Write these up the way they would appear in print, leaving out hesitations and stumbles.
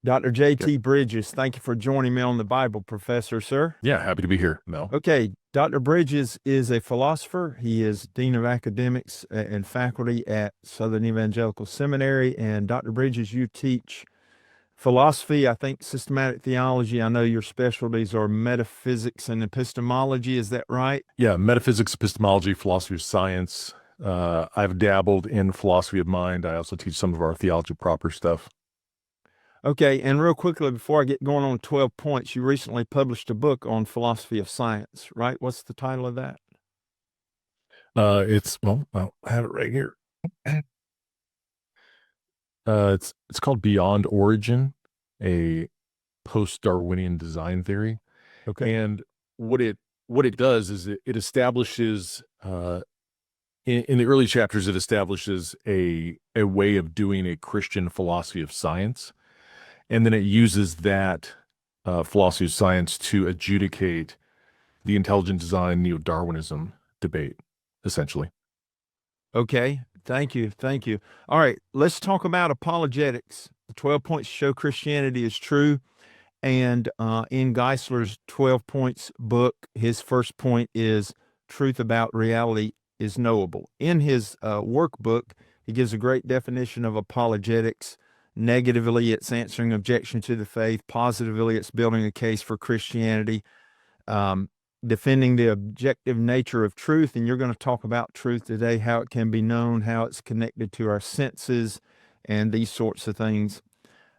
Dr. Good. J.T. Bridges, thank you for joining me on the Bible, Professor, sir. Yeah, happy to be here, Mel. Okay, Dr. Bridges is a philosopher. He is Dean of Academics and faculty at Southern Evangelical Seminary. And Dr. Bridges, you teach philosophy, I think systematic theology. I know your specialties are metaphysics and epistemology. Is that right? Yeah, metaphysics, epistemology, philosophy of science. I've dabbled in philosophy of mind. I also teach some of our theology proper stuff. Okay, and real quickly, before I get going on 12 points, you recently published a book on philosophy of science, right? What's the title of that? I have it right here. It's called Beyond Origin, a post-Darwinian design theory. Okay. And what it what it does is it establishes in the early chapters it establishes a way of doing a Christian philosophy of science, and then it uses that philosophy of science to adjudicate the intelligent design neo-Darwinism debate, essentially. Okay. Thank you. Thank you. All right. Let's talk about apologetics. The 12 points show Christianity is true. And in Geisler's 12 points book, his first point is truth about reality is knowable. In his workbook, he gives a great definition of apologetics. Negatively, it's answering objection to the faith. Positively, it's building a case for Christianity. Um, Defending the objective nature of truth. And you're going to talk about truth today, how it can be known, how it's connected to our senses, and these sorts of things.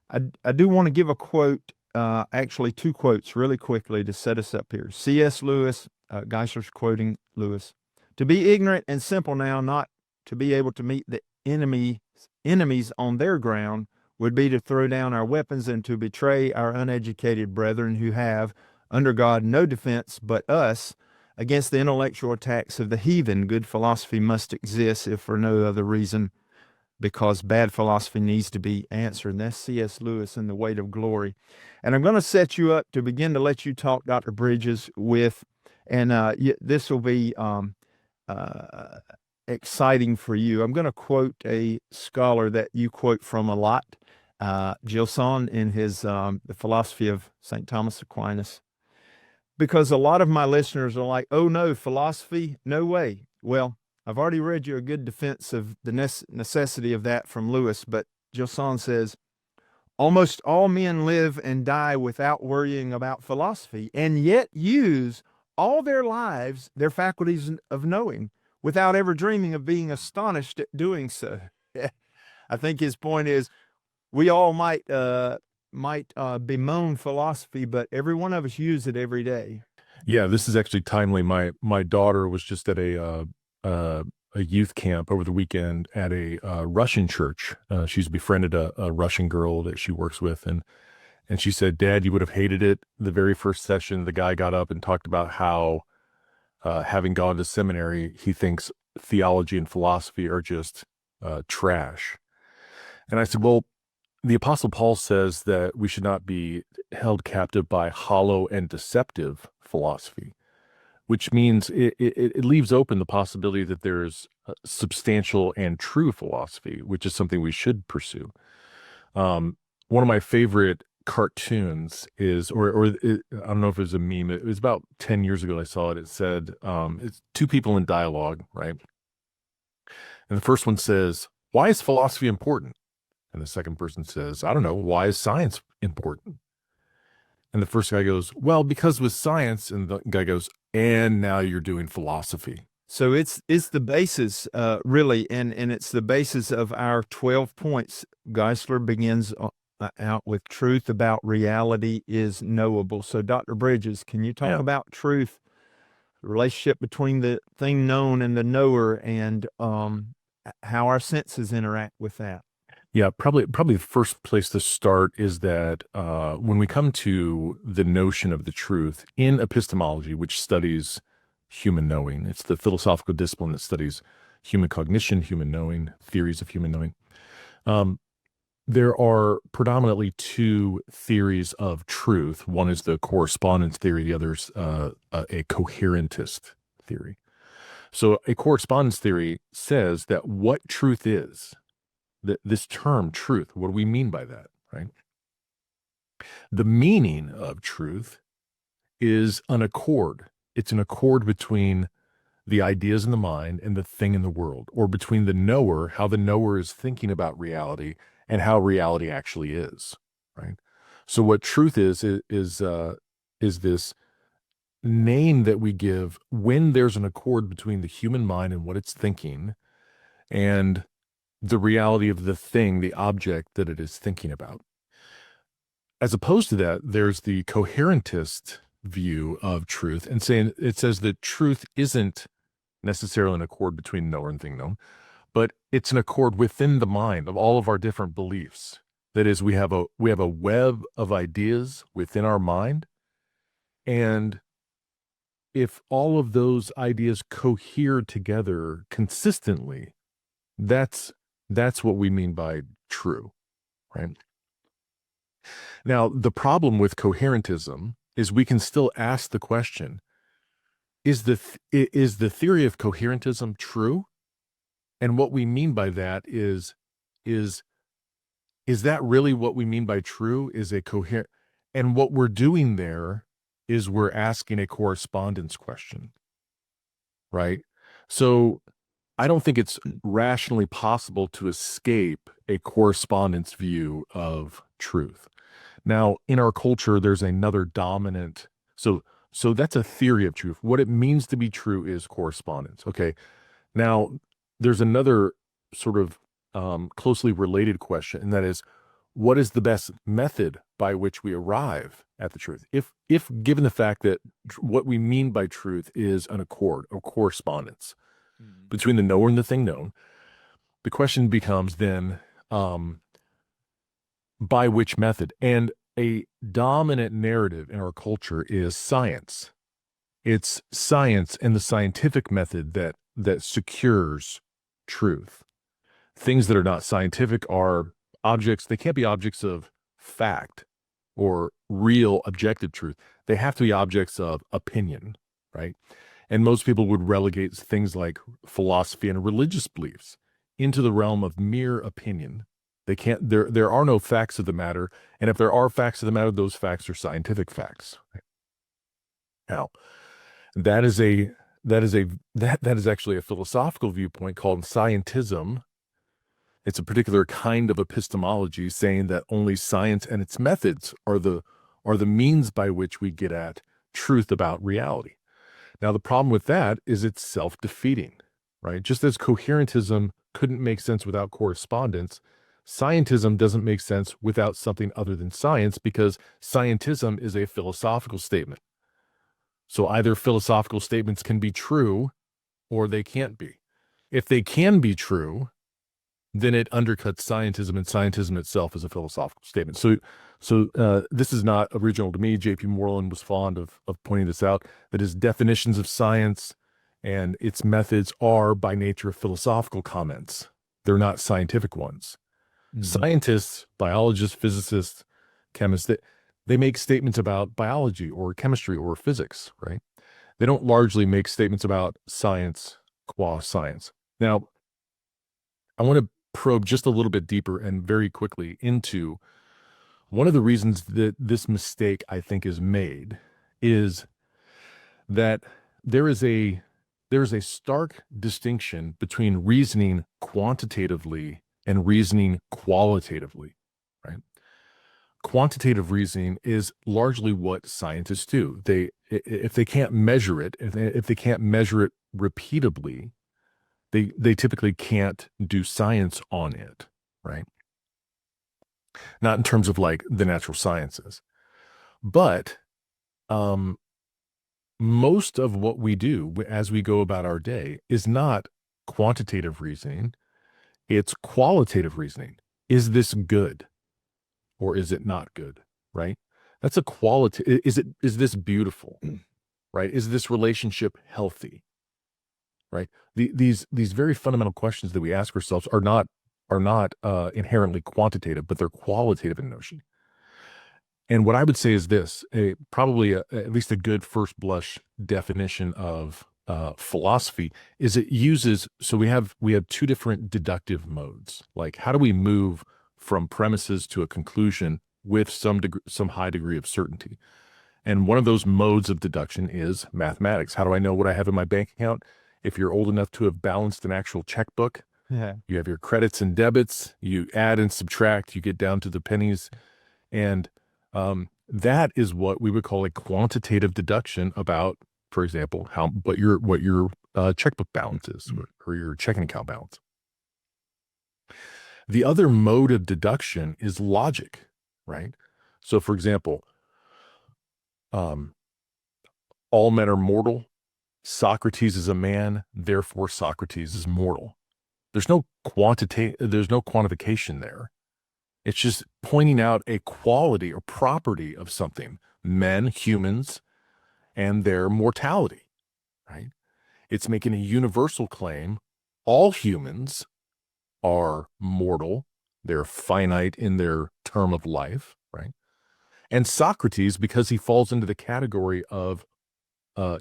I do want to give a quote, actually two quotes really quickly to set us up here. C.S. Lewis, Geisler's quoting Lewis, to be ignorant and simple now, not to be able to meet the enemies on their ground, would be to throw down our weapons and to betray our uneducated brethren who have, under God, no defense but us against the intellectual attacks of the heathen. Good philosophy must exist, if for no other reason, because bad philosophy needs to be answered. And that's C.S. Lewis in The Weight of Glory. And I'm going to set you up to begin to let you talk, Dr. Bridges, with, and this will be uh, exciting for you. I'm going to quote a scholar that you quote from a lot, Gilson, in his The Philosophy of St. Thomas Aquinas, because a lot of my listeners are like, oh no, philosophy, no way. Well, I've already read you a good defense of the necessity of that from Lewis, but Gilson says, almost all men live and die without worrying about philosophy, and yet use all their lives, their faculties of knowing, without ever dreaming of being astonished at doing so. I think his point is we all might bemoan philosophy, but every one of us use it every day. Yeah, this is actually timely. My daughter was just at a youth camp over the weekend at a Russian church. She's befriended a Russian girl that she works with, and she said, "Dad, you would have hated it." The very first session, the guy got up and talked about how, having gone to seminary, he thinks theology and philosophy are just trash. And I said, "Well, the Apostle Paul says that we should not be held captive by hollow and deceptive philosophy, which means it leaves open the possibility that there's substantial and true philosophy, which is something we should pursue." One of my favorite cartoons is, I don't know if it was a meme. It was about 10 years ago I saw it. It said, it's two people in dialogue, right? And the first one says, "Why is philosophy important?" And the second person says, "I don't know, why is science important?" And the first guy goes, "Well, because with science," and the guy goes, "And now you're doing philosophy." So it's the basis, really, and it's the basis of our 12 points. Geisler begins out with truth about reality is knowable. So, Dr. Bridges, can you talk Yeah. about truth, the relationship between the thing known and the knower, and how our senses interact with that? Yeah, probably the first place to start is that when we come to the notion of the truth in epistemology, which studies human knowing, it's the philosophical discipline that studies human cognition, human knowing, theories of human knowing. Um, there are predominantly two theories of truth. One is the correspondence theory, the other's a coherentist theory. So a correspondence theory says that what truth is, this term truth, what do we mean by that, right? The meaning of truth is an accord. It's an accord between the ideas in the mind and the thing in the world, or between the knower, how the knower is thinking about reality, and how reality actually is, right? So what truth is this name that we give when there's an accord between the human mind and what it's thinking and the reality of the thing, the object that it is thinking about. As opposed to that, there's the coherentist view of truth, and saying it says that truth isn't necessarily an accord between knower and thing known, but it's an accord within the mind of all of our different beliefs. That is, we have a web of ideas within our mind, and if all of those ideas cohere together consistently, that's what we mean by true, right? Now, the problem with coherentism is we can still ask the question, is the theory of coherentism true? And what we mean by that is that really what we mean by true? Is a coherent? And what we're doing there is we're asking a correspondence question, right? So I don't think it's rationally possible to escape a correspondence view of truth. Now, in our culture, there's another dominant. So that's a theory of truth. What it means to be true is correspondence. Okay. Now, there's another sort of closely related question, and that is, what is the best method by which we arrive at the truth? If given the fact that what we mean by truth is an accord or correspondence between the knower and the thing known, the question becomes then, by which method? And a dominant narrative in our culture is science. It's science and the scientific method that secures truth. Things that are not scientific are objects. They can't be objects of fact or real objective truth. They have to be objects of opinion, right? And most people would relegate things like philosophy and religious beliefs into the realm of mere opinion. They can't, there are no facts of the matter. And if there are facts of the matter, those facts are scientific facts. Right? Now, that is actually a philosophical viewpoint called scientism. It's a particular kind of epistemology saying that only science and its methods are the means by which we get at truth about reality. Now, the problem with that is it's self-defeating, right? Just as coherentism couldn't make sense without correspondence, scientism doesn't make sense without something other than science, because scientism is a philosophical statement. So either philosophical statements can be true or they can't be. If they can be true, then it undercuts scientism, and scientism itself is a philosophical statement. So this is not original to me. J.P. Moreland was fond of pointing this out, that his definitions of science and its methods are by nature philosophical comments. They're not scientific ones. Mm-hmm. Scientists, biologists, physicists, chemists, they make statements about biology or chemistry or physics, right? They don't largely make statements about science qua science. Now, I want to probe just a little bit deeper and very quickly into one of the reasons that this mistake, I think, is made is that there is a stark distinction between reasoning quantitatively and reasoning qualitatively, right? Quantitative reasoning is largely what scientists do. If they can't measure it, if they can't measure it repeatably, they typically can't do science on it, right? Not in terms of like the natural sciences, but most of what we do as we go about our day is not quantitative reasoning. It's qualitative reasoning. Is this good or is it not good, right? That's a quality. Is this beautiful, right? Is this relationship healthy, right? These very fundamental questions that we ask ourselves are not inherently quantitative, but they're qualitative in notion. And what I would say is this: at least a good first blush definition of philosophy is it uses. So we have two different deductive modes. Like, how do we move from premises to a conclusion with some high degree of certainty. And one of those modes of deduction is mathematics. How do I know what I have in my bank account? If you're old enough to have balanced an actual checkbook, you have your credits and debits, you add and subtract, you get down to the pennies. And that is what we would call a quantitative deduction about, for example, what your checkbook balance is, or your checking account balance. The other mode of deduction is logic, right? So, for example, all men are mortal. Socrates is a man, therefore Socrates is mortal. There's no quantification there. It's just pointing out a quality or property of something, men, humans, and their mortality, right? It's making a universal claim. All humans are mortal. They're finite in their term of life, right? And Socrates, because he falls into the category of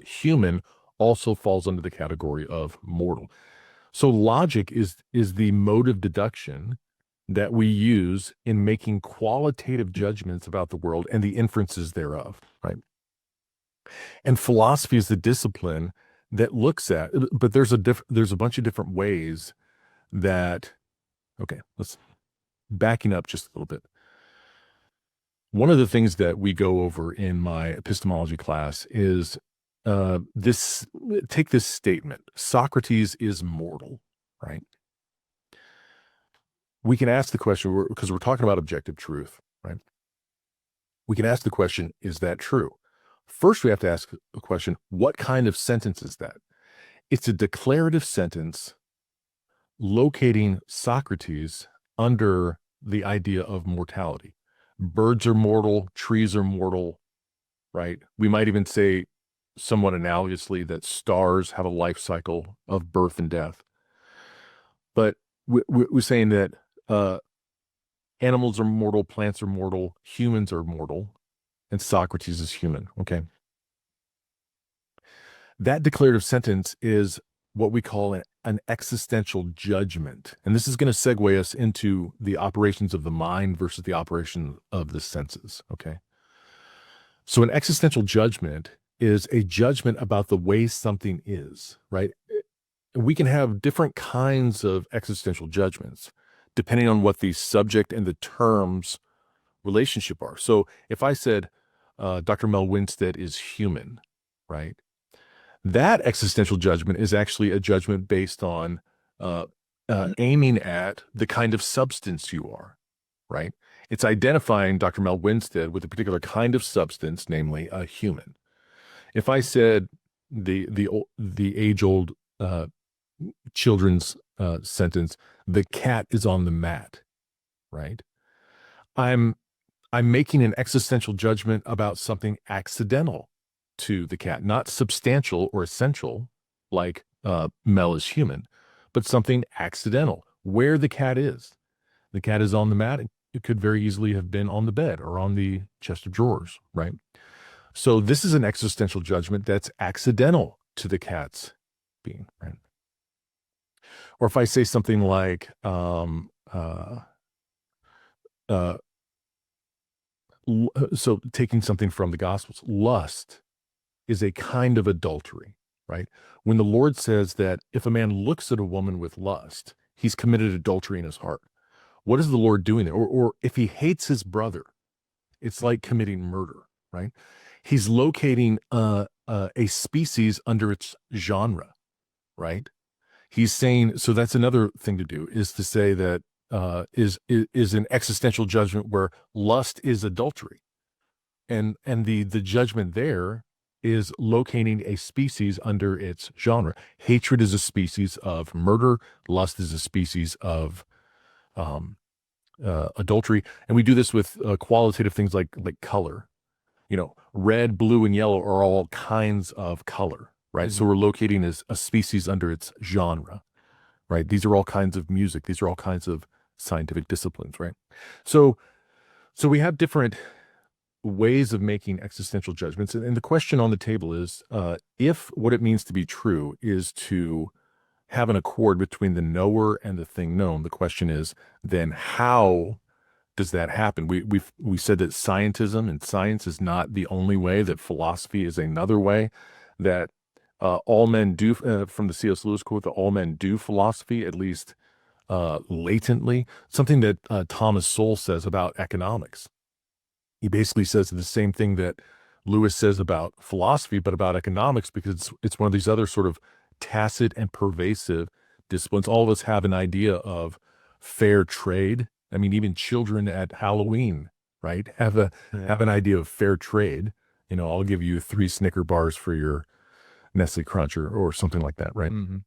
human, also falls under the category of mortal. So logic is the mode of deduction that we use in making qualitative judgments about the world and the inferences thereof, right? And philosophy is the discipline that looks at, but there's a bunch of different ways that, okay, let's backing up just a little bit. One of the things that we go over in my epistemology class is take this statement: Socrates is mortal, right? We can ask the question, because we're talking about objective truth, right? We can ask the question, is that true? First, we have to ask the question, what kind of sentence is that? It's a declarative sentence locating Socrates under the idea of mortality. Birds are mortal, trees are mortal, right? We might even say, somewhat analogously, that stars have a life cycle of birth and death. But we're saying that animals are mortal, plants are mortal, humans are mortal, and Socrates is human, okay? That declarative sentence is what we call an existential judgment. And this is going to segue us into the operations of the mind versus the operation of the senses, okay? So an existential judgment is a judgment about the way something is, right? We can have different kinds of existential judgments depending on what the subject and the terms relationship are. So if I said Dr. Mel Winstead is human, right? That existential judgment is actually a judgment based on aiming at the kind of substance you are, right? It's identifying Dr. Mel Winstead with a particular kind of substance, namely a human. If I said the age-old children's sentence, the cat is on the mat, right? I'm making an existential judgment about something accidental to the cat, not substantial or essential, like Mel is human, but something accidental, where the cat is. The cat is on the mat. It could very easily have been on the bed or on the chest of drawers, right? So this is an existential judgment that's accidental to the cat's being, right? Or if I say something like, so taking something from the Gospels, lust is a kind of adultery, right? When the Lord says that if a man looks at a woman with lust, he's committed adultery in his heart. What is the Lord doing there? Or if he hates his brother, it's like committing murder, right? He's locating a species under its genre, right? He's saying, so that's another thing to do, is to say that is an existential judgment where lust is adultery. And the judgment there is locating a species under its genre. Hatred is a species of murder. Lust is a species of adultery. And we do this with qualitative things like color. You know, red, blue, and yellow are all kinds of color, right? So we're locating as a species under its genre, right? These are all kinds of music. These are all kinds of scientific disciplines, right? So we have different ways of making existential judgments. And the question on the table is, if what it means to be true is to have an accord between the knower and the thing known, the question is then how does that happen? We said that scientism and science is not the only way, that philosophy is another way, that all men do, from the C.S. Lewis quote, that all men do philosophy, at least latently. Something that Thomas Sowell says about economics. He basically says the same thing that Lewis says about philosophy, but about economics, because it's one of these other sort of tacit and pervasive disciplines. All of us have an idea of fair trade. I mean, even children at Halloween, right, have an idea of fair trade. I'll give you 3 Snicker bars for your Nestle Crunch or something like that, right? Mm-hmm.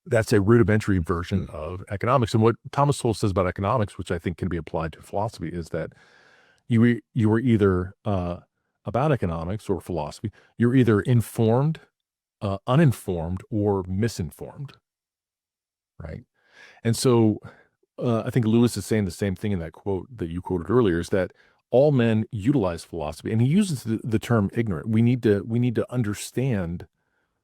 That's a rudimentary version of economics. And what Thomas Sowell says about economics, which I think can be applied to philosophy, is that you were either about economics or philosophy, you're either informed, uninformed, or misinformed, right? And so I think Lewis is saying the same thing in that quote that you quoted earlier, is that all men utilize philosophy, and he uses the term ignorant. We need to understand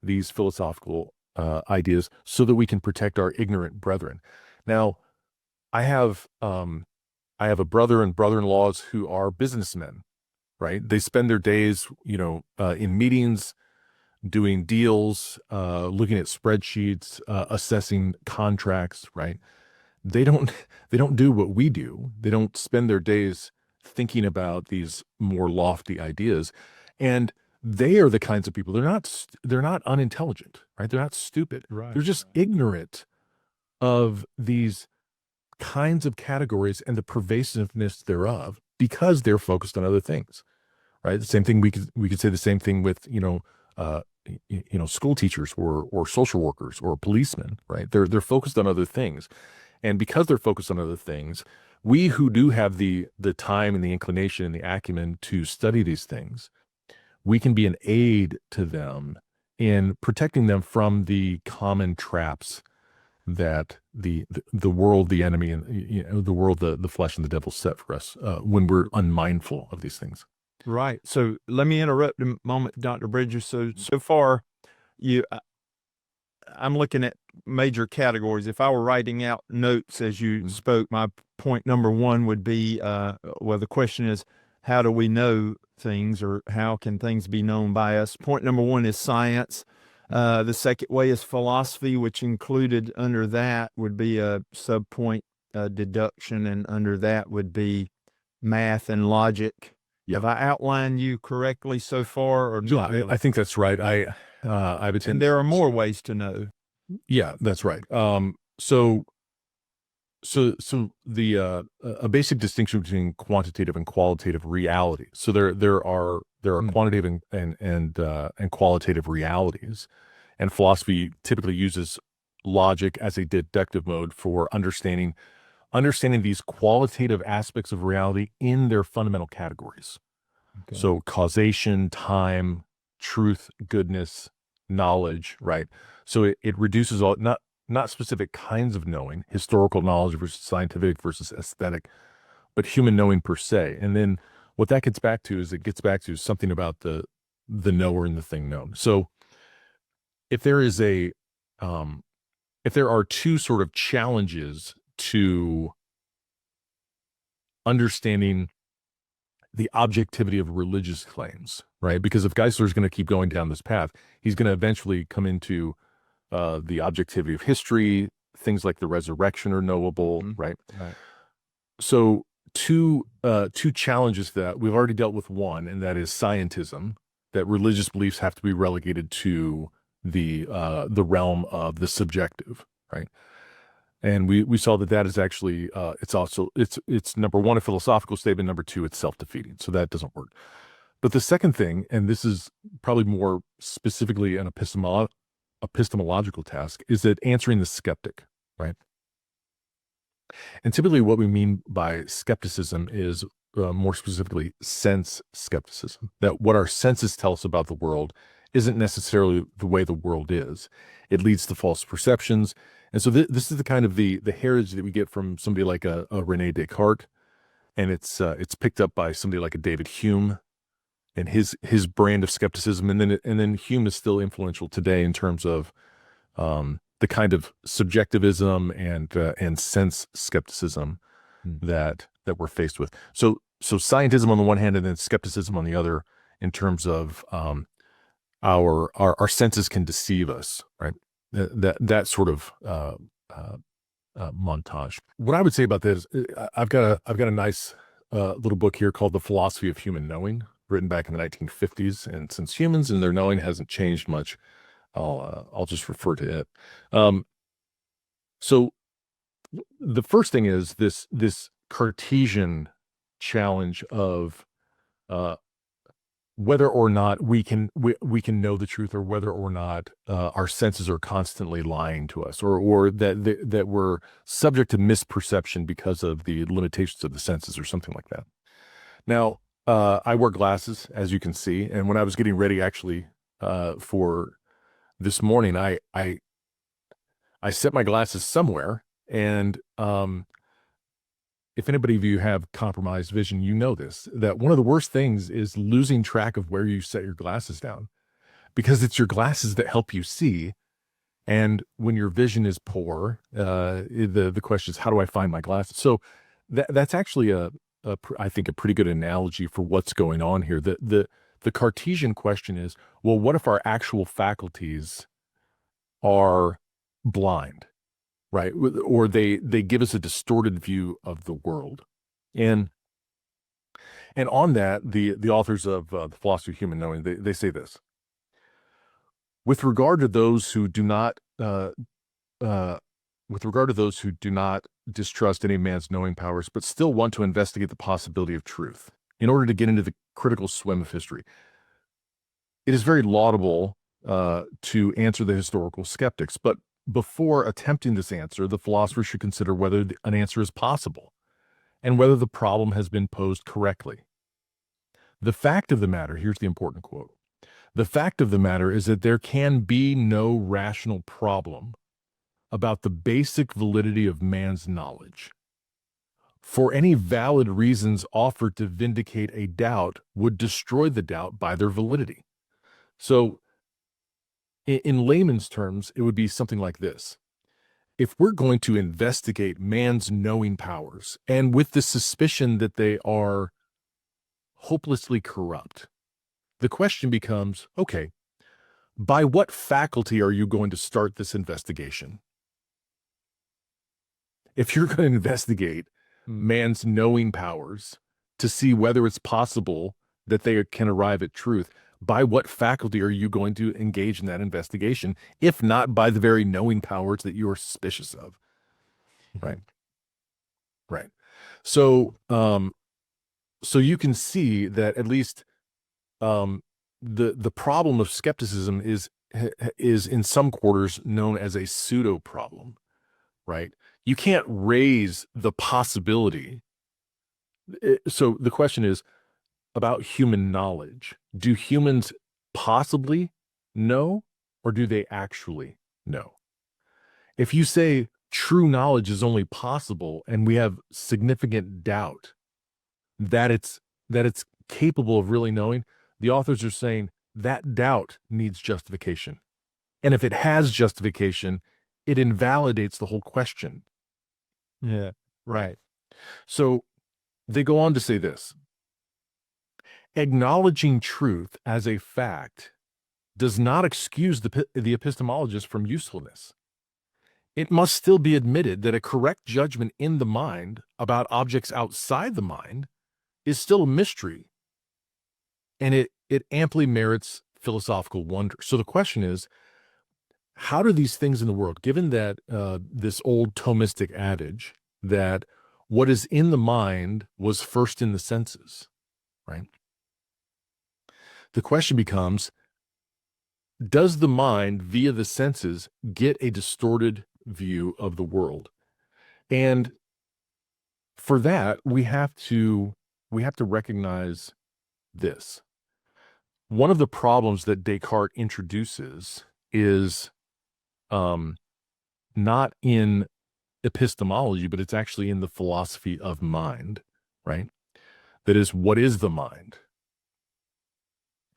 these philosophical ideas so that we can protect our ignorant brethren. Now, I have a brother and brother-in-laws who are businessmen, right? They spend their days, in meetings, doing deals, looking at spreadsheets, assessing contracts, right? They don't do what we do. They don't spend their days thinking about these more lofty ideas. And they are the kinds of people, they're not unintelligent, right? They're not stupid. Right. They're just ignorant of these kinds of categories and the pervasiveness thereof, because they're focused on other things, right? The same thing, we could say the same thing with, school teachers or social workers or policemen, right? They're focused on other things. And because they're focused on other things, we who do have the time and the inclination and the acumen to study these things, we can be an aid to them in protecting them from the common traps that the world, the enemy, and the world, the flesh and the devil set for us when we're unmindful of these things. Right. So let me interrupt a moment, Dr. Bridges. So far, I'm looking at major categories. If I were writing out notes as you spoke, my point number 1 would be, the question is, how do we know things, or how can things be known by us? Point number 1 is science. The second way is philosophy, which included under that would be a subpoint deduction, and under that would be math and logic. Yep. Have I outlined you correctly so far? Or not really? I think that's right. I've attended. And there are more ways to know. Yeah, that's right. So the a basic distinction between quantitative and qualitative reality. So there are quantitative and qualitative realities, and philosophy typically uses logic as a deductive mode for understanding these qualitative aspects of reality in their fundamental categories. Okay. So causation, time, truth, goodness, knowledge, right? So it reduces all, not specific kinds of knowing, historical knowledge versus scientific versus aesthetic, but human knowing per se. And then what that gets back to is it gets back to something about the knower and the thing known. So if there is if there are 2 sort of challenges to understanding the objectivity of religious claims, right? Because if Geisler is going to keep going down this path, he's going to eventually come into the objectivity of history. Things like the resurrection are knowable, right? Right. So two challenges that we've already dealt with. One, and that is scientism, that religious beliefs have to be relegated to the realm of the subjective, right? And we saw that is actually it's number 1 a philosophical statement, number 2 it's self-defeating, so that doesn't work. But the second thing, and this is probably more specifically an epistemological task, is that answering the skeptic, right? And typically what we mean by skepticism is more specifically sense skepticism, that what our senses tell us about the world isn't necessarily the way the world is. It leads to false perceptions. And so this is the kind of the heritage that we get from somebody like a René Descartes, and it's picked up by somebody like a David Hume and his brand of skepticism. And then Hume is still influential today in terms of the kind of subjectivism and sense skepticism that we're faced with. So scientism on the one hand, and then skepticism on the other, in terms of our senses can deceive us, right? That sort of montage. What I would say about this, I've got a nice little book here called The Philosophy of Human Knowing, written back in the 1950s. And since humans and their knowing hasn't changed much, I'll just refer to it. So the first thing is this Cartesian challenge of whether or not we can know the truth, or whether or not our senses are constantly lying to us, or that we're subject to misperception because of the limitations of the senses, or something like that. Now, I wear glasses, as you can see, and when I was getting ready, actually, for this morning, I set my glasses somewhere, and if anybody of you have compromised vision, you know this, that one of the worst things is losing track of where you set your glasses down, because it's your glasses that help you see. And when your vision is poor, the question is, how do I find my glasses? So that's actually I think a pretty good analogy for what's going on here. The Cartesian question is, well, what if our actual faculties are blind? Right, or they give us a distorted view of the world, and on that, the authors of the Philosophy of Human Knowing, they say this: with regard to those who do not distrust any man's knowing powers, but still want to investigate the possibility of truth in order to get into the critical swim of history, it is very laudable to answer the historical skeptics, but before attempting this answer, the philosopher should consider whether an answer is possible and whether the problem has been posed correctly. The fact of the matter, here's the important quote, the fact of the matter is that there can be no rational problem about the basic validity of man's knowledge. For any valid reasons offered to vindicate a doubt would destroy the doubt by their validity. So, in layman's terms, it would be something like this. If we're going to investigate man's knowing powers, and with the suspicion that they are hopelessly corrupt, the question becomes, okay, by what faculty are you going to start this investigation? If you're going to investigate man's knowing powers to see whether it's possible that they can arrive at truth, by what faculty are you going to engage in that investigation, if not by the very knowing powers that you are suspicious of? Right. Right. So, so you can see that at least the problem of skepticism is in some quarters known as a pseudo problem. Right. You can't raise the possibility. So the question is about human knowledge. Do humans possibly know, or do they actually know? If you say true knowledge is only possible and we have significant doubt that it's capable of really knowing, the authors are saying that doubt needs justification. And if it has justification, it invalidates the whole question. Yeah, right. So they go on to say this: acknowledging truth as a fact does not excuse the epistemologist from usefulness. It must still be admitted that a correct judgment in the mind about objects outside the mind is still a mystery, and it amply merits philosophical wonder. So the question is, how do these things in the world, given that this old Thomistic adage that what is in the mind was first in the senses, right? The question becomes, does the mind via the senses get a distorted view of the world? And for that, we have to recognize this. One of the problems that Descartes introduces is not in epistemology, but it's actually in the philosophy of mind, right? That is, what is the mind,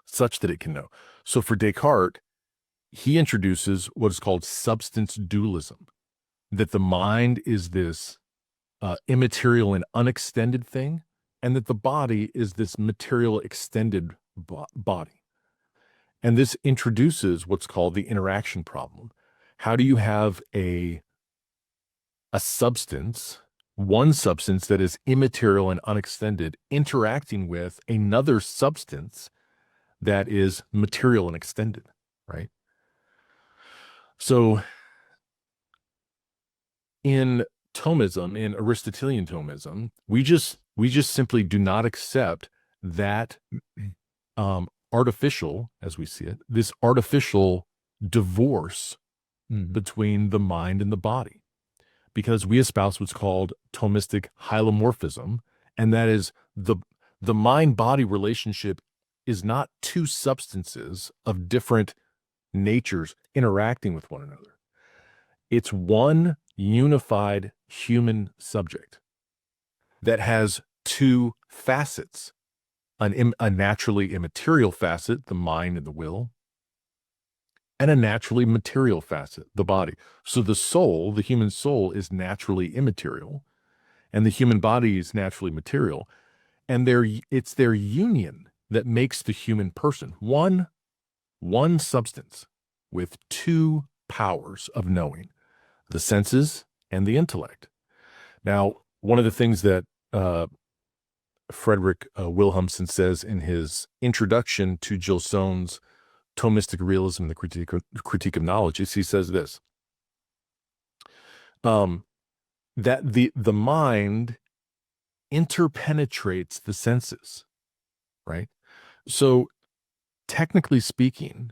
such that it can know. So for Descartes, he introduces what is called substance dualism, that the mind is this immaterial and unextended thing, and that the body is this material extended body. And this introduces what's called the interaction problem. How do you have a substance, one substance that is immaterial and unextended, interacting with another substance that is material and extended, right? So in Thomism, in Aristotelian Thomism, we just simply do not accept that artificial, as we see it, this artificial divorce between the mind and the body, because we espouse what's called Thomistic hylomorphism, and that is the mind-body relationship is not two substances of different natures interacting with one another. It's one unified human subject that has two facets, a naturally immaterial facet, the mind and the will, and a naturally material facet, the body. So the soul, the human soul, is naturally immaterial, and the human body is naturally material. And it's their union that makes the human person one substance with two powers of knowing, the senses and the intellect. Now, one of the things that Frederick Wilhelmsen says in his introduction to Gilson's Thomistic Realism, the Critique of Knowledge, is he says this, that the mind interpenetrates the senses, right? So technically speaking,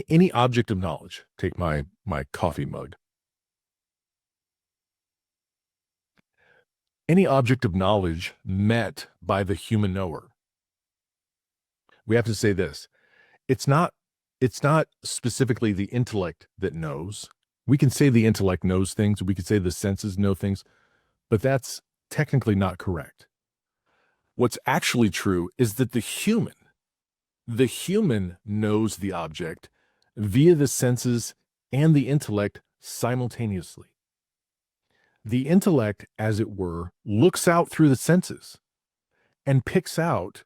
any object of knowledge, take my coffee mug, any object of knowledge met by the human knower, we have to say this, it's not specifically the intellect that knows. We can say the intellect knows things, we could say the senses know things, but that's technically not correct. What's actually true is that the human knows the object via the senses and the intellect simultaneously. The intellect, as it were, looks out through the senses and picks out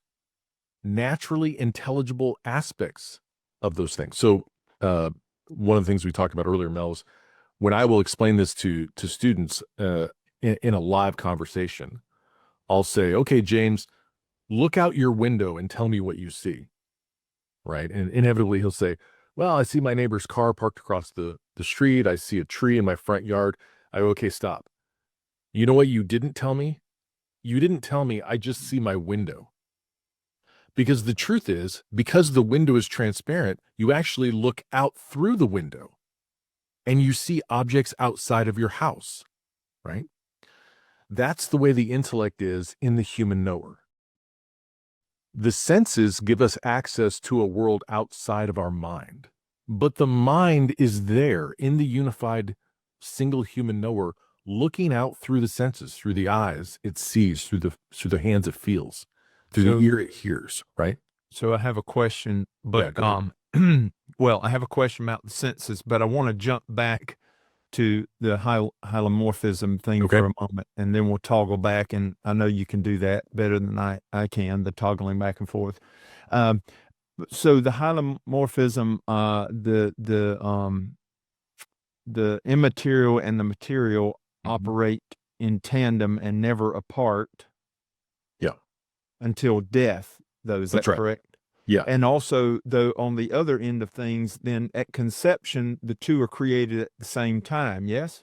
naturally intelligible aspects of those things. So one of the things we talked about earlier, Mel, is when I will explain this to students in a live conversation, I'll say, okay, James, look out your window and tell me what you see, right? And inevitably he'll say, well, I see my neighbor's car parked across the street. I see a tree in my front yard. I go, okay, stop. You know what you didn't tell me? You didn't tell me I just see my window. Because the truth is, because the window is transparent, you actually look out through the window and you see objects outside of your house, right? That's the way the intellect is in the human knower. The senses give us access to a world outside of our mind, but the mind is there in the unified single human knower, looking out through the senses, through the eyes it sees, through the hands it feels, through the ear it hears, right? So I have a question, but well, I have a question about the senses, but I want to jump back to the hylomorphism thing for a moment, and then we'll toggle back, and I know you can do that better than I can, the toggling back and forth. So the hylomorphism, the immaterial and the material operate in tandem and never apart. Yeah. Until death, though. Is that correct? Yeah. And also, though, on the other end of things, then at conception, the two are created at the same time, yes?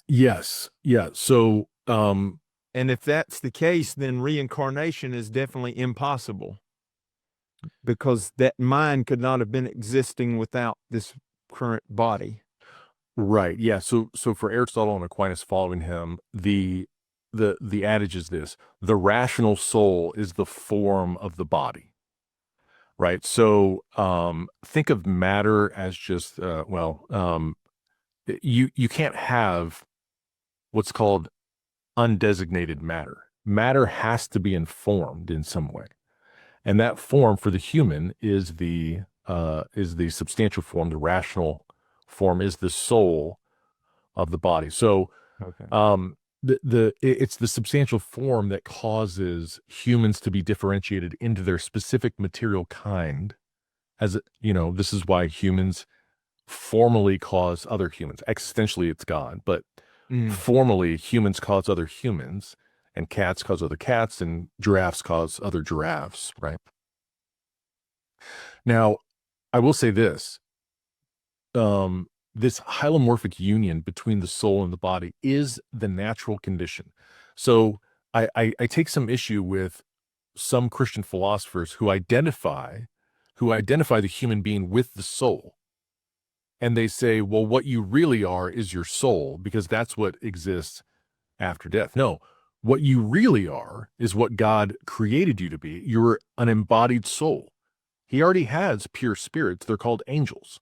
Yes. Yeah. So, and if that's the case, then reincarnation is definitely impossible, because that mind could not have been existing without this current body. Right. Yeah. So for Aristotle and Aquinas following him, the adage is this: the rational soul is the form of the body. Right. So think of matter as just you can't have what's called undesignated matter. Matter has to be informed in some way, and that form for the human is the substantial form. The rational form is the soul of the body. So Okay. It's the substantial form that causes humans to be differentiated into their specific material kind. This is why humans formally cause other humans. Existentially, it's God, but Mm. formally, humans cause other humans, and cats cause other cats, and giraffes cause other giraffes, right? Now, I will say this. This hylomorphic union between the soul and the body is the natural condition. So I take some issue with some Christian philosophers who identify the human being with the soul. And they say, well, what you really are is your soul, because that's what exists after death. No, what you really are is what God created you to be. You're an embodied soul. He already has pure spirits. They're called angels,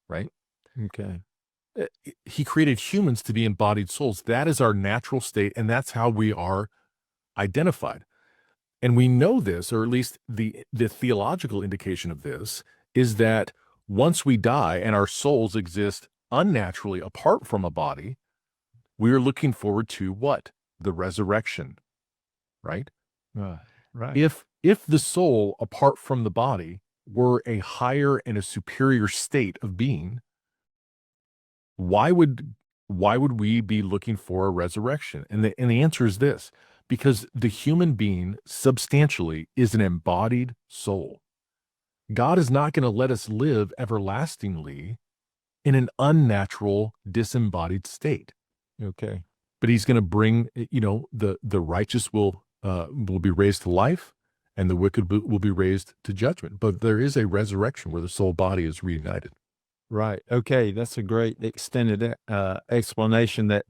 right? Okay. He created humans to be embodied souls. That is our natural state, and that's how we are identified. And we know this, or at least the theological indication of this, is that once we die and our souls exist unnaturally apart from a body, we are looking forward to what? The resurrection, right? Right. If the soul apart from the body were a higher and a superior state of being, why would we be looking for a resurrection? And the answer is this: because the human being substantially is an embodied soul. God is not going to let us live everlastingly in an unnatural, disembodied state. Okay. But he's going to bring, the righteous will be raised to life, and the wicked will be raised to judgment. But there is a resurrection where the soul body is reunited. Right. Okay. That's a great extended explanation that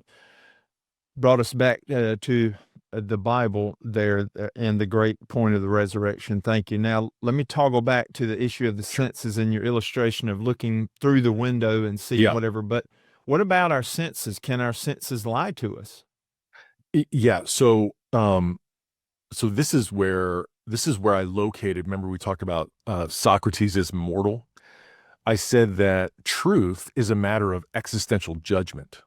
brought us back to the Bible there and the great point of the resurrection. Thank you. Now, let me toggle back to the issue of the senses in your illustration of looking through the window and seeing Yeah. whatever. But what about our senses? Can our senses lie to us? Yeah. So this is where I located. Remember, we talked about Socrates is mortal. I said that truth is a matter of existential judgment,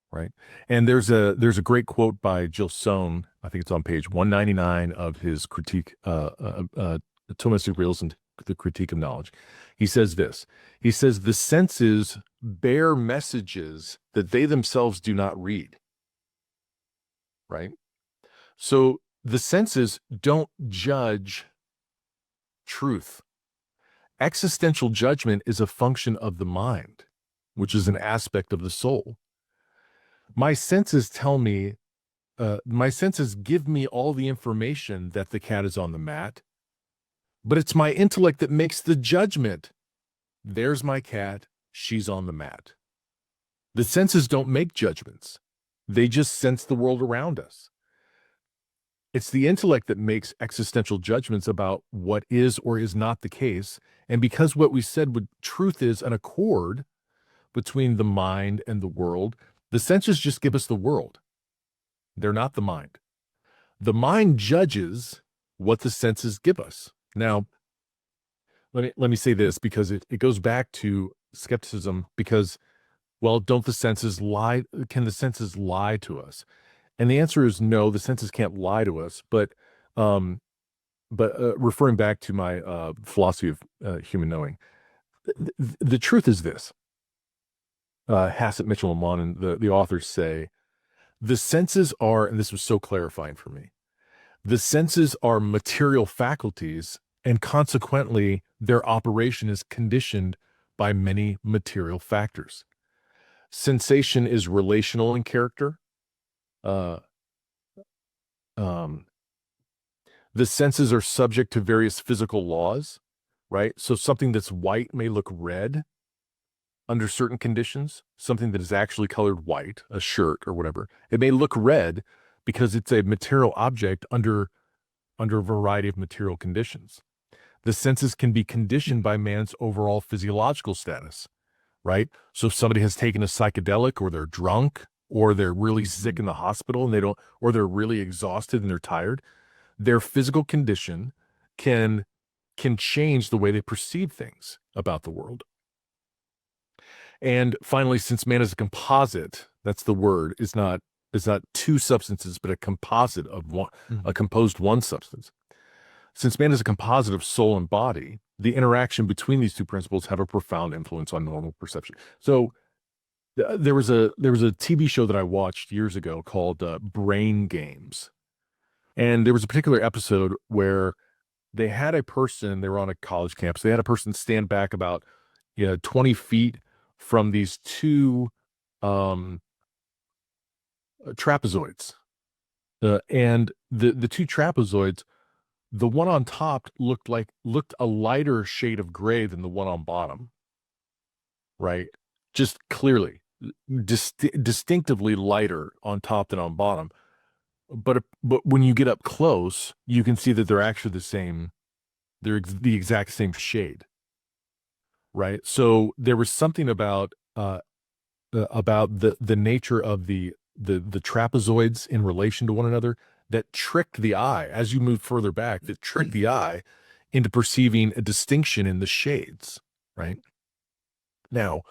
right? And there's a great quote by Gilson. I think it's on page 199 of his critique, Thomas Reals and the Critique of Knowledge. He says this. He says the senses bear messages that they themselves do not read, right? So the senses don't judge truth. Existential judgment is a function of the mind, which is an aspect of the soul. My senses tell me, my senses give me all the information that the cat is on the mat, but it's my intellect that makes the judgment. There's my cat, she's on the mat. The senses don't make judgments. They just sense the world around us. It's the intellect that makes existential judgments about what is or is not the case. And because what we said truth is an accord between the mind and the world, the senses just give us the world. They're not the mind. The mind judges what the senses give us. Now, let me say this, because it goes back to skepticism, because, well, don't the senses lie? Can the senses lie to us? And the answer is no, the senses can't lie to us. But referring back to my philosophy of human knowing, the truth is this. Hassett, Mitchell, and Monin, the authors say, the senses are, and this was so clarifying for me, the senses are material faculties, and consequently, their operation is conditioned by many material factors. Sensation is relational in character. The senses are subject to various physical laws, right? So something that's white may look red under certain conditions. Something that is actually colored white, a shirt or whatever, it may look red because it's a material object under a variety of material conditions. The senses can be conditioned by man's overall physiological status, right? So if somebody has taken a psychedelic, or they're drunk, or they're really sick in the hospital and or they're really exhausted and they're tired, their physical condition can change the way they perceive things about the world. And finally, since man is a composite, that's the word, is not two substances, but a composite of one, Mhm. a composed one substance. Since man is a composite of soul and body, the interaction between these two principles have a profound influence on normal perception. So there was a TV show that I watched years ago called Brain Games, and there was a particular episode where they had a person. They were on a college campus. They had a person stand back about 20 feet from these two um, trapezoids, and the two trapezoids. The one on top looked a lighter shade of gray than the one on bottom, right? Just clearly, distinctively lighter on top than on bottom. But when you get up close, you can see that they're actually the same. They're the exact same shade, right? So there was something about the nature of the trapezoids in relation to one another that tricked the eye as you move further back, that tricked the eye into perceiving a distinction in the shades, right? Now,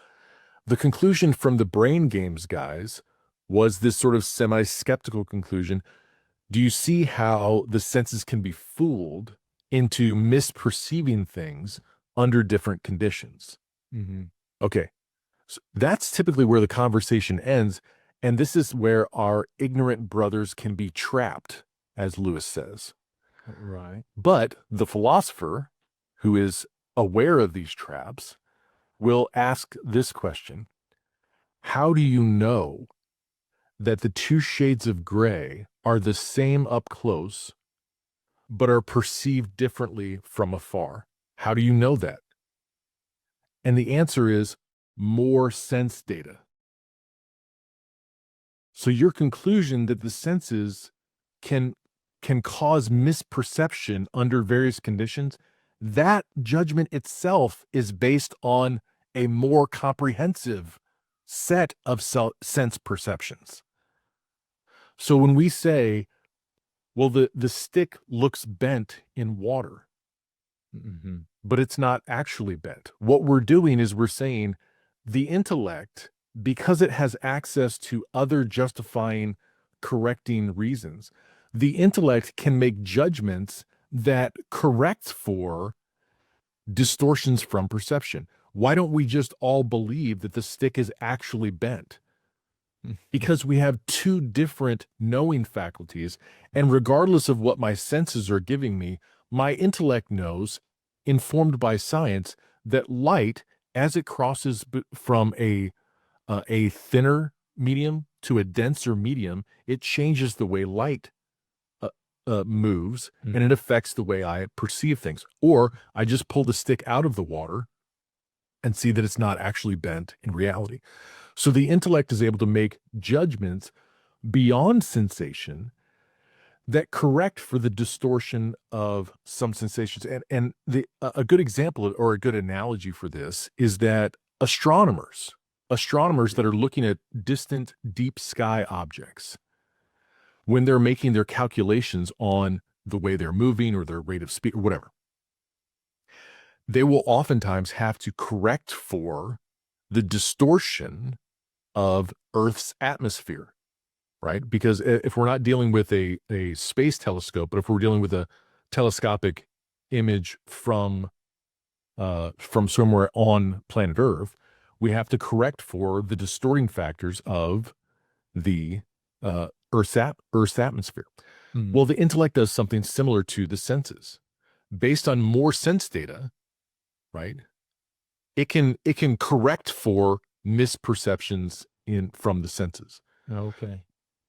the conclusion from the Brain Games guys was this sort of semi-skeptical conclusion. Do you see how the senses can be fooled into misperceiving things under different conditions? Mm-hmm. Okay. So that's typically where the conversation ends. And this is where our ignorant brothers can be trapped, as Lewis says. Right. But the philosopher, who is aware of these traps, will ask this question: how do you know that the two shades of gray are the same up close, but are perceived differently from afar? How do you know that? And the answer is more sense data. So your conclusion that the senses can cause misperception under various conditions, that judgment itself is based on a more comprehensive set of sense perceptions. So when we say, well, the stick looks bent in water, Mm-hmm. but it's not actually bent, what we're doing is we're saying the intellect, because it has access to other justifying, correcting reasons, the intellect can make judgments that correct for distortions from perception. Why don't we just all believe that the stick is actually bent? Because we have two different knowing faculties, and regardless of what my senses are giving me, my intellect knows, informed by science, that light, as it crosses from a thinner medium to a denser medium, it changes the way light moves, and it affects the way I perceive things. Or I just pull the stick out of the water and see that it's not actually bent in reality. So the intellect is able to make judgments beyond sensation that correct for the distortion of some sensations. And a good example or a good analogy for this is that astronomers that are looking at distant deep sky objects, when they're making their calculations on the way they're moving or their rate of speed or whatever, they will oftentimes have to correct for the distortion of Earth's atmosphere, right? Because if we're not dealing with a space telescope, but if we're dealing with a telescopic image from somewhere on planet Earth, we have to correct for the distorting factors of the Earth's atmosphere. Mm-hmm. Well, the intellect does something similar to the senses. Based on more sense data, right? It can correct for misperceptions from the senses. Okay.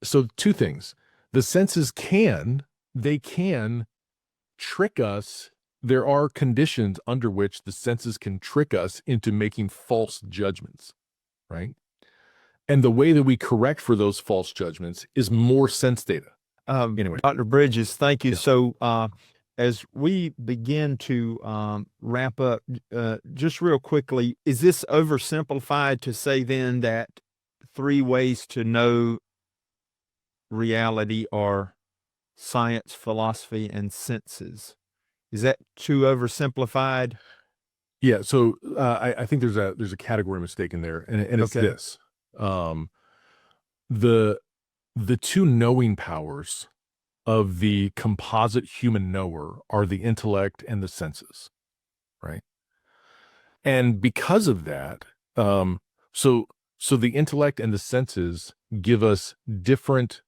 So two things. The senses can trick us. There are conditions under which the senses can trick us into making false judgments, right? And the way that we correct for those false judgments is more sense data. Anyway. Dr. Bridges, thank you. Yeah. So as we begin to wrap up, just real quickly, is this oversimplified to say then that 3 ways to know reality are science, philosophy, and senses? Is that too oversimplified? Yeah. So I think there's a category mistake in there, and it's Okay. this. The the two knowing powers of the composite human knower are the intellect and the senses, right? And because of that, um, so the intellect and the senses give us different,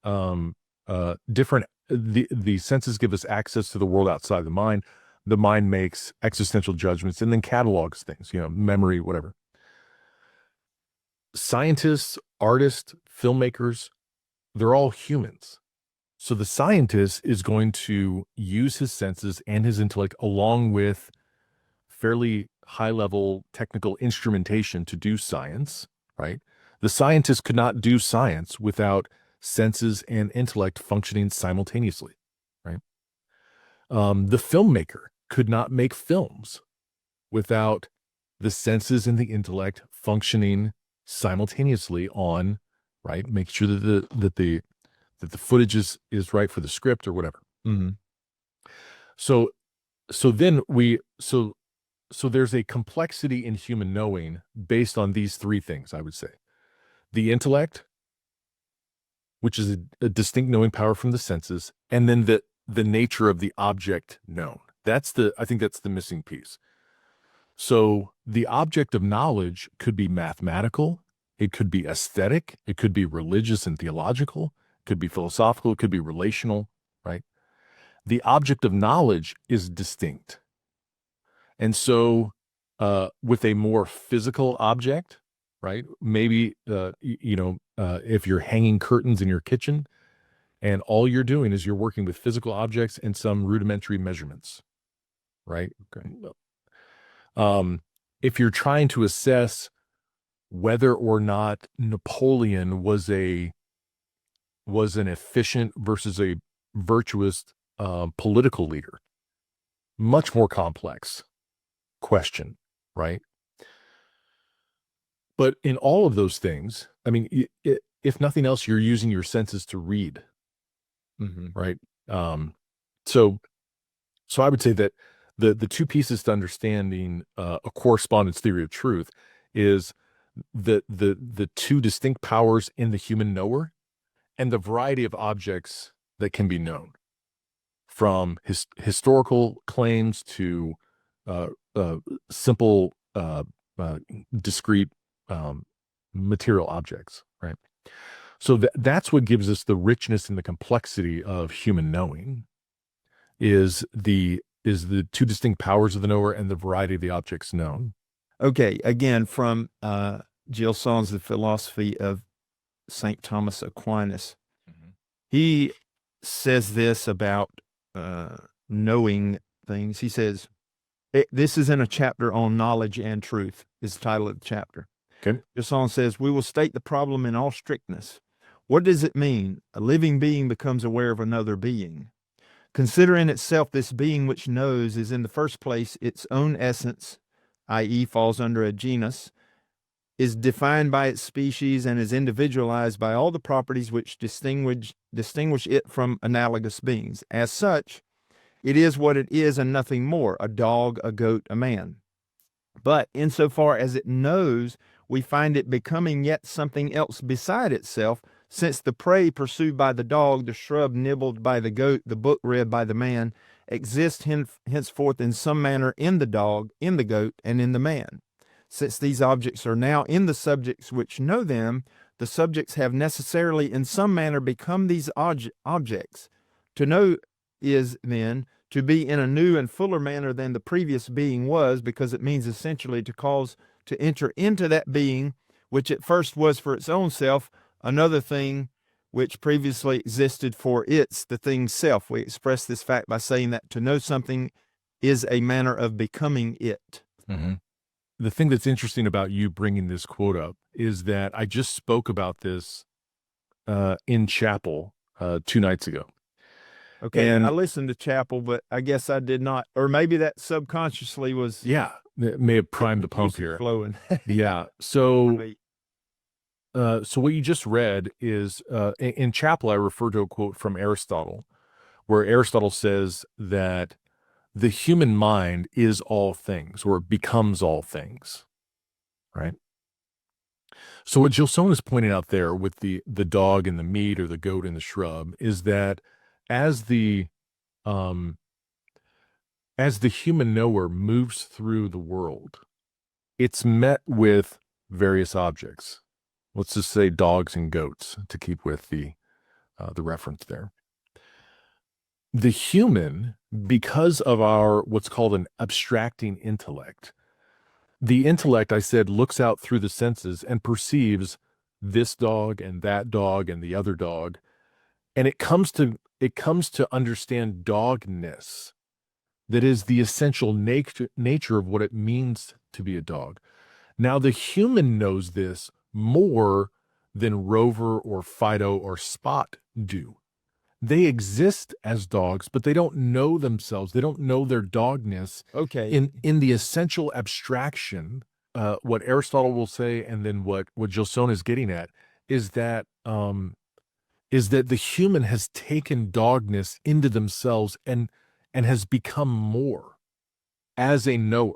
different. The senses give us access to the world outside the mind. The mind makes existential judgments and then catalogs things, memory, whatever. Scientists, artists, filmmakers, they're all humans. So the scientist is going to use his senses and his intellect along with fairly high level technical instrumentation to do science, right? The scientist could not do science without senses and intellect functioning simultaneously, right? The filmmaker could not make films without the senses and the intellect functioning simultaneously on, right? Make sure that the footage is right for the script or whatever. Mm-hmm. So there's a complexity in human knowing based on these three things, I would say. The intellect, which is a distinct knowing power from the senses, and then the nature of the object known. I think that's the missing piece. So the object of knowledge could be mathematical, it could be aesthetic, it could be religious and theological, it could be philosophical, it could be relational, right? The object of knowledge is distinct. And so with a more physical object, right? Maybe, if you're hanging curtains in your kitchen and all you're doing is you're working with physical objects and some rudimentary measurements, right? Okay. If you're trying to assess whether or not Napoleon was an efficient versus a virtuous political leader, much more complex question, right? But in all of those things, I mean, if nothing else, you're using your senses to read, right? So I would say that the two pieces to understanding a correspondence theory of truth is the two distinct powers in the human knower and the variety of objects that can be known, from historical claims to simple, discrete material objects, right? So that's what gives us the richness and the complexity of human knowing, is the two distinct powers of the knower and the variety of the objects known. Okay, again, from Gilson's The Philosophy of St. Thomas Aquinas. Mm-hmm. He says this about knowing things. He says, this is in a chapter on knowledge and truth, is the title of the chapter. Okay. Gilson says, we will state the problem in all strictness. What does it mean? A living being becomes aware of another being. Consider in itself this being which knows is in the first place its own essence, i.e. falls under a genus, is defined by its species, and is individualized by all the properties which distinguish it from analogous beings. As such, it is what it is and nothing more, a dog, a goat, a man. But insofar as it knows, we find it becoming yet something else beside itself, since the prey pursued by the dog, the shrub nibbled by the goat, the book read by the man, exist henceforth in some manner in the dog, in the goat, and in the man. Since these objects are now in the subjects which know them, the subjects have necessarily in some manner become these objects. To know is, then, to be in a new and fuller manner than the previous being was, because it means essentially to cause to enter into that being, which at first was for its own self, another thing which previously existed for the thing's self. We express this fact by saying that to know something is a manner of becoming it. Mm-hmm. The thing that's interesting about you bringing this quote up is that I just spoke about this in chapel 2 nights ago. Okay, and I listened to chapel, but I guess I did not, or maybe that subconsciously was. Yeah, it may have primed the pump here. Flowing. Yeah. So what you just read is in chapel, I refer to a quote from Aristotle, where Aristotle says that the human mind is all things, or becomes all things, right? So what Gilson is pointing out there with the dog and the meat, or the goat and the shrub, is that as the um, as the human knower moves through the world, it's met with various objects. Let's just say dogs and goats to keep with the reference there. The human, because of our what's called an abstracting intellect, the intellect, I said, looks out through the senses and perceives this dog and that dog and the other dog, and it comes to understand dogness, that is the essential nature of what it means to be a dog. Now, the human knows this more than Rover or Fido or Spot do. They exist as dogs, but they don't know themselves. They don't know their dogness. Okay. In the essential abstraction, what Aristotle will say, and then what Gilson is getting at, is that the human has taken dogness into themselves and has become more as a knower,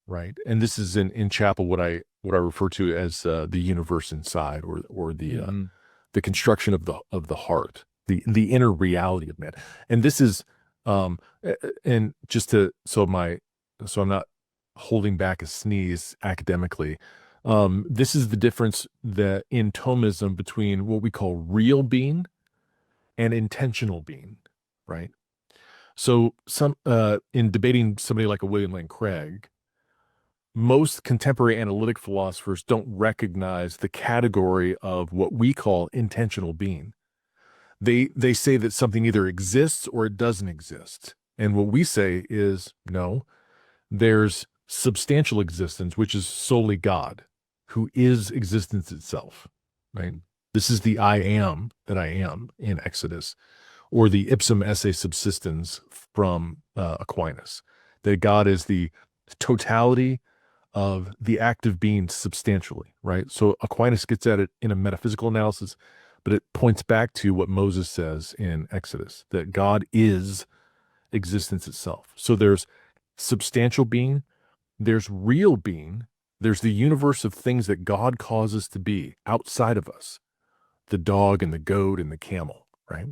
right? And this is in Chapel what I refer to as the universe inside, or the construction of the heart, the inner reality of man. And this is and just to so I'm not holding back a sneeze academically. This is the difference that in Thomism between what we call real being and intentional being, right? So in debating somebody like a William Lane Craig, most contemporary analytic philosophers don't recognize the category of what we call intentional being. They say that something either exists or it doesn't exist. And what we say is, no, there's substantial existence, which is solely God, who is existence itself, right? This is the I am that I am in Exodus, or the ipsum esse subsistens from Aquinas, that God is the totality of the act of being substantially, right? So Aquinas gets at it in a metaphysical analysis, but it points back to what Moses says in Exodus, that God is existence itself. So there's substantial being, there's real being, there's the universe of things that God causes to be outside of us, the dog and the goat and the camel, right?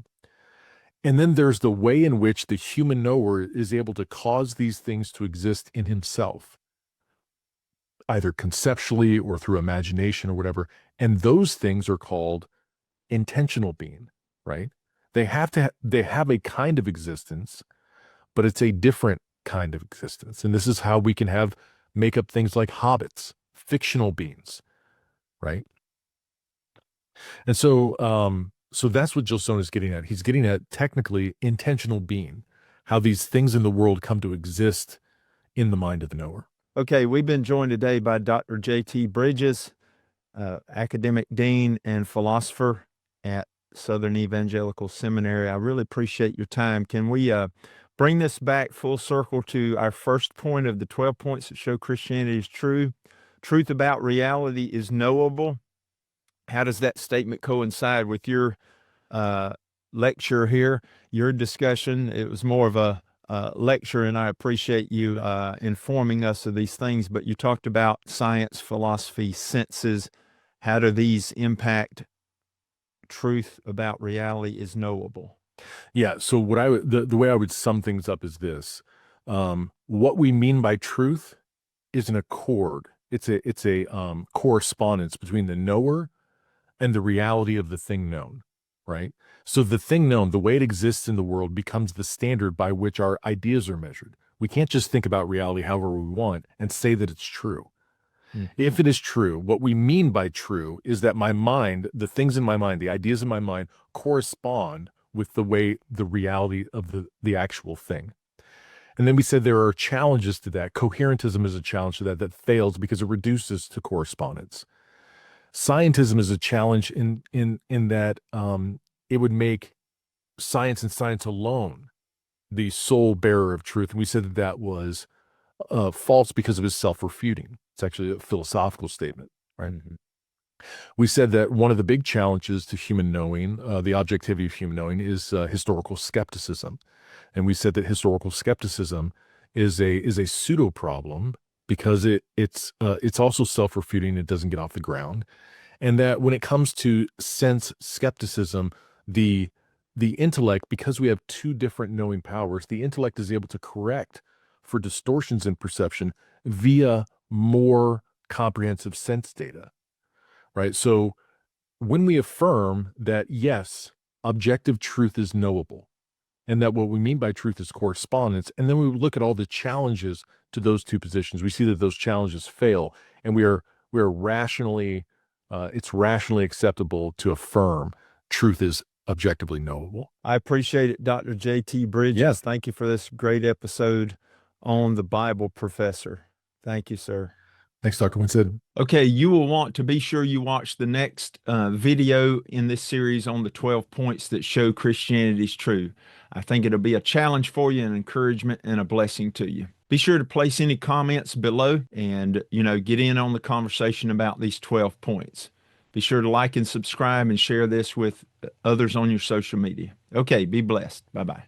And then there's the way in which the human knower is able to cause these things to exist in himself, either conceptually or through imagination or whatever. And those things are called intentional being, right? They have a kind of existence, but it's a different kind of existence. And this is how we can make up things like hobbits, fictional beings, right? And so that's what Gilson is getting at. He's getting at technically intentional being, how these things in the world come to exist in the mind of the knower. Okay, we've been joined today by Dr. J.T. Bridges, academic dean and philosopher at Southern Evangelical Seminary. I really appreciate your time. Can we bring this back full circle to our first point of the 12 points that show Christianity is true? Truth about reality is knowable. How does that statement coincide with your lecture here, your discussion? It was more of a lecture, and I appreciate you informing us of these things, but you talked about science, philosophy, senses. How do these impact truth about reality is knowable? Yeah, so the way I would sum things up is this. What we mean by truth is an accord. It's a correspondence between the knower and the reality of the thing known, right? So the thing known, the way it exists in the world, becomes the standard by which our ideas are measured. We can't just think about reality however we want and say that it's true. Mm-hmm. If it is true, what we mean by true is that my mind, the things in my mind, the ideas in my mind correspond with the way the reality of the actual thing. And then we said there are challenges to that. Coherentism is a challenge to that fails because it reduces to correspondence. Scientism is a challenge in that it would make science and science alone the sole bearer of truth. And we said that was false because of his self-refuting. It's actually a philosophical statement, right? Mm-hmm. We said that one of the big challenges to human knowing, the objectivity of human knowing, is historical skepticism. And we said that historical skepticism is a pseudo problem because it's also self-refuting. It doesn't get off the ground. And that when it comes to sense skepticism, the intellect, because we have two different knowing powers, the intellect is able to correct for distortions in perception via more comprehensive sense data, right? So when we affirm that, yes, objective truth is knowable, and that what we mean by truth is correspondence, and then we look at all the challenges to those two positions, we see that those challenges fail, and we are rationally, it's rationally acceptable to affirm truth is objectively knowable. I appreciate it, Dr. J.T. Bridges. Yes. Thank you for this great episode on the Bible, Professor. Thank you, sir. Thanks, Dr. Winston. Okay, you will want to be sure you watch the next video in this series on the 12 points that show Christianity's true. I think it'll be a challenge for you, an encouragement, and a blessing to you. Be sure to place any comments below and, get in on the conversation about these 12 points. Be sure to like and subscribe and share this with others on your social media. Okay, be blessed. Bye-bye.